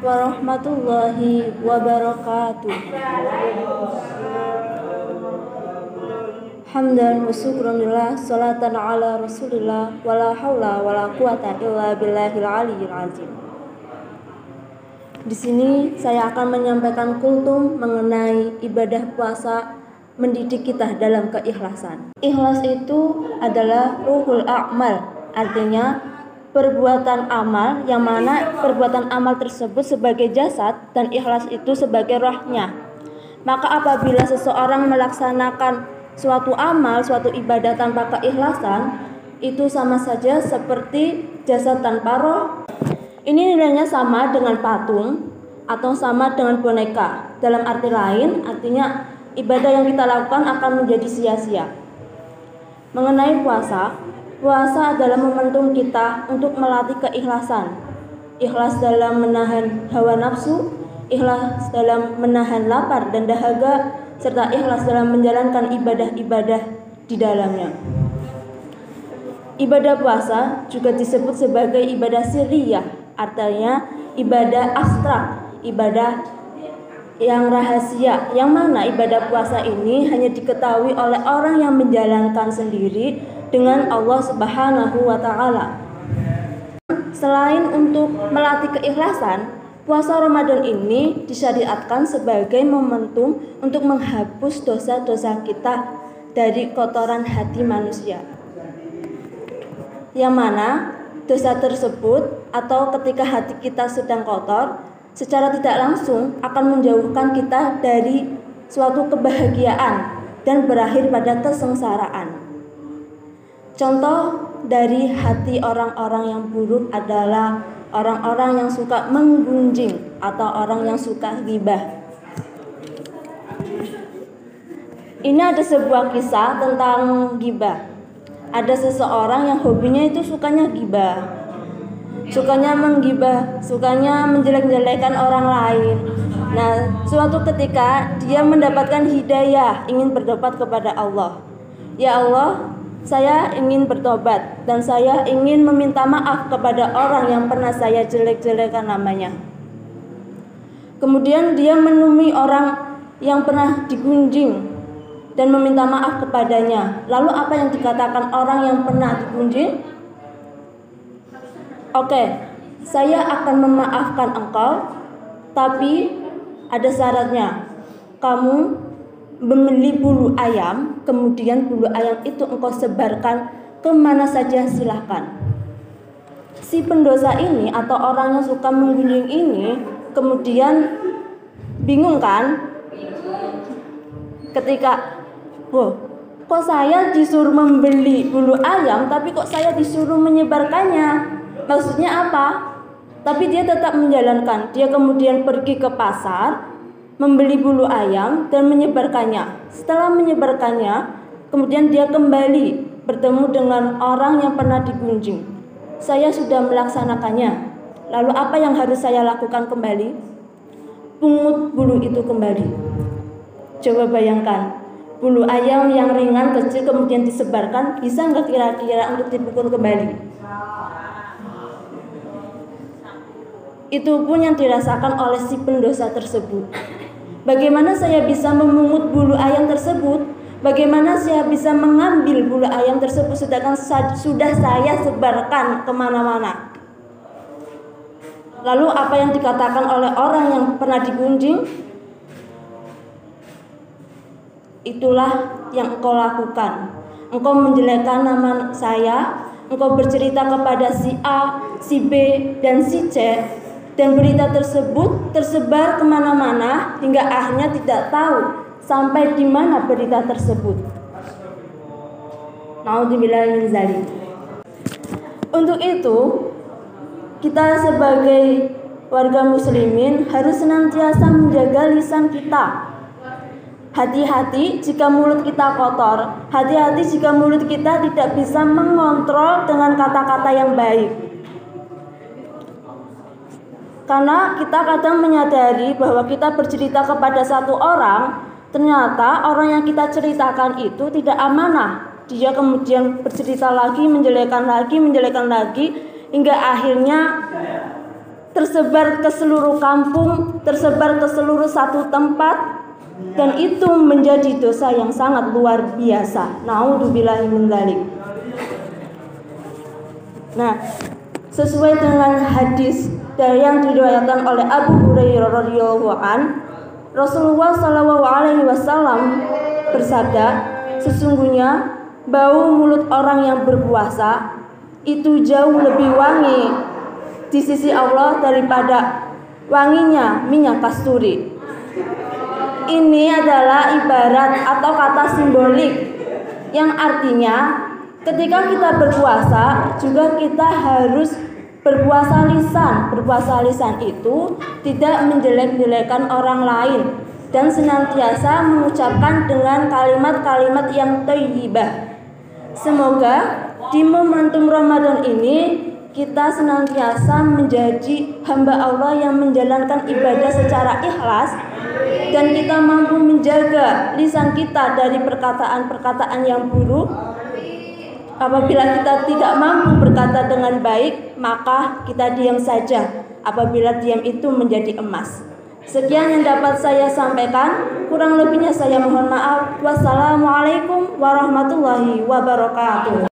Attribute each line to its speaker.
Speaker 1: warahmatullahi wabarakatuh. Hamdan wa syukran lillah, salatan ala rasulillah, wala haula wala quwata illa billahil aliyyil azim. Di sini saya akan menyampaikan kultum mengenai ibadah puasa mendidik kita dalam keikhlasan. Ikhlas itu adalah ruhul a'mal, artinya perbuatan amal yang mana perbuatan amal tersebut sebagai jasad dan ikhlas itu sebagai rohnya. Maka apabila seseorang melaksanakan suatu amal, suatu ibadah tanpa keikhlasan, itu sama saja seperti jasad tanpa roh. Ini nilainya sama dengan patung atau sama dengan boneka. Dalam arti lain, artinya ibadah yang kita lakukan akan menjadi sia-sia. Mengenai puasa, puasa adalah momentum kita untuk melatih keikhlasan. Ikhlas dalam menahan hawa nafsu, ikhlas dalam menahan lapar dan dahaga, serta ikhlas dalam menjalankan ibadah-ibadah di dalamnya. Ibadah puasa juga disebut sebagai ibadah sirriyah, artinya ibadah abstrak, ibadah yang rahasia, yang mana ibadah puasa ini hanya diketahui oleh orang yang menjalankan sendiri dengan Allah Subhanahu wa Ta'ala. Selain untuk melatih keikhlasan, puasa Ramadan ini disyariatkan sebagai momentum untuk menghapus dosa-dosa kita dari kotoran hati manusia. Yang mana dosa tersebut atau ketika hati kita sedang kotor, secara tidak langsung akan menjauhkan kita dari suatu kebahagiaan dan berakhir pada kesengsaraan. Contoh dari hati orang-orang yang buruk adalah orang-orang yang suka menggunjing atau orang yang suka ghibah. Ini ada sebuah kisah tentang ghibah. Ada seseorang yang hobinya itu sukanya ghibah, sukanya menggibah, sukanya menjelek-jelekan orang lain. Nah, suatu ketika dia mendapatkan hidayah, ingin bertobat kepada Allah. Ya Allah, saya ingin bertobat dan saya ingin meminta maaf kepada orang yang pernah saya jelek-jelekan namanya. Kemudian dia menemui orang yang pernah digunjing dan meminta maaf kepadanya. Lalu apa yang dikatakan orang yang pernah digunjing? Oke, saya akan memaafkan engkau, tapi ada syaratnya. Kamu membeli bulu ayam, kemudian bulu ayam itu engkau sebarkan kemana saja silahkan. Si pendosa ini atau orang yang suka menggunjing ini kemudian bingung kan? Ketika, kok saya disuruh membeli bulu ayam, tapi kok saya disuruh menyebarkannya? Maksudnya apa? Tapi dia tetap menjalankan. Dia kemudian pergi ke pasar, membeli bulu ayam dan menyebarkannya. Setelah menyebarkannya, kemudian dia kembali bertemu dengan orang yang pernah digunjing. Saya sudah melaksanakannya. Lalu apa yang harus saya lakukan kembali? Pungut bulu itu kembali. Coba bayangkan, bulu ayam yang ringan kecil kemudian disebarkan, bisa nggak kira-kira untuk dipukul kembali? Itu pun yang dirasakan oleh si pendosa tersebut. Bagaimana saya bisa memungut bulu ayam tersebut? Bagaimana saya bisa mengambil bulu ayam tersebut sedangkan sudah saya sebarkan kemana-mana? Lalu apa yang dikatakan oleh orang yang pernah digunjing? Itulah yang engkau lakukan. Engkau menjelekkan nama saya, engkau bercerita kepada si A, si B, dan si C, dan berita tersebut tersebar kemana-mana hingga akhirnya tidak tahu sampai di mana berita tersebut. Naudzubillah min dzalik. Untuk itu, kita sebagai warga muslimin harus senantiasa menjaga lisan kita. Hati-hati jika mulut kita kotor, hati-hati jika mulut kita tidak bisa mengontrol dengan kata-kata yang baik. Karena kita kadang menyadari bahwa kita bercerita kepada satu orang, ternyata orang yang kita ceritakan itu tidak amanah. Dia kemudian bercerita lagi, menjelekkan lagi, hingga akhirnya tersebar ke seluruh kampung, tersebar ke seluruh satu tempat, dan itu menjadi dosa yang sangat luar biasa. Naudzubillahi min dzalik. Nah, sesuai dengan hadis yang diriwayatkan oleh Abu Hurairah radhiyallahu an, Rasulullah Shallallahu alaihi wasallam bersabda, sesungguhnya bau mulut orang yang berpuasa itu jauh lebih wangi di sisi Allah daripada wanginya minyak kasturi. Ini adalah ibarat atau kata simbolik yang artinya ketika kita berpuasa juga kita harus berpuasa lisan. Berpuasa lisan itu tidak menjelek-jelekan orang lain dan senantiasa mengucapkan dengan kalimat-kalimat yang thayyibah. Semoga di momentum Ramadan ini kita senantiasa menjadi hamba Allah yang menjalankan ibadah secara ikhlas, dan kita mampu menjaga lisan kita dari perkataan-perkataan yang buruk. Apabila kita tidak mampu berkata dengan baik, maka kita diam saja. Apabila diam itu menjadi emas. Sekian yang dapat saya sampaikan, kurang lebihnya saya mohon maaf. Wassalamualaikum warahmatullahi wabarakatuh.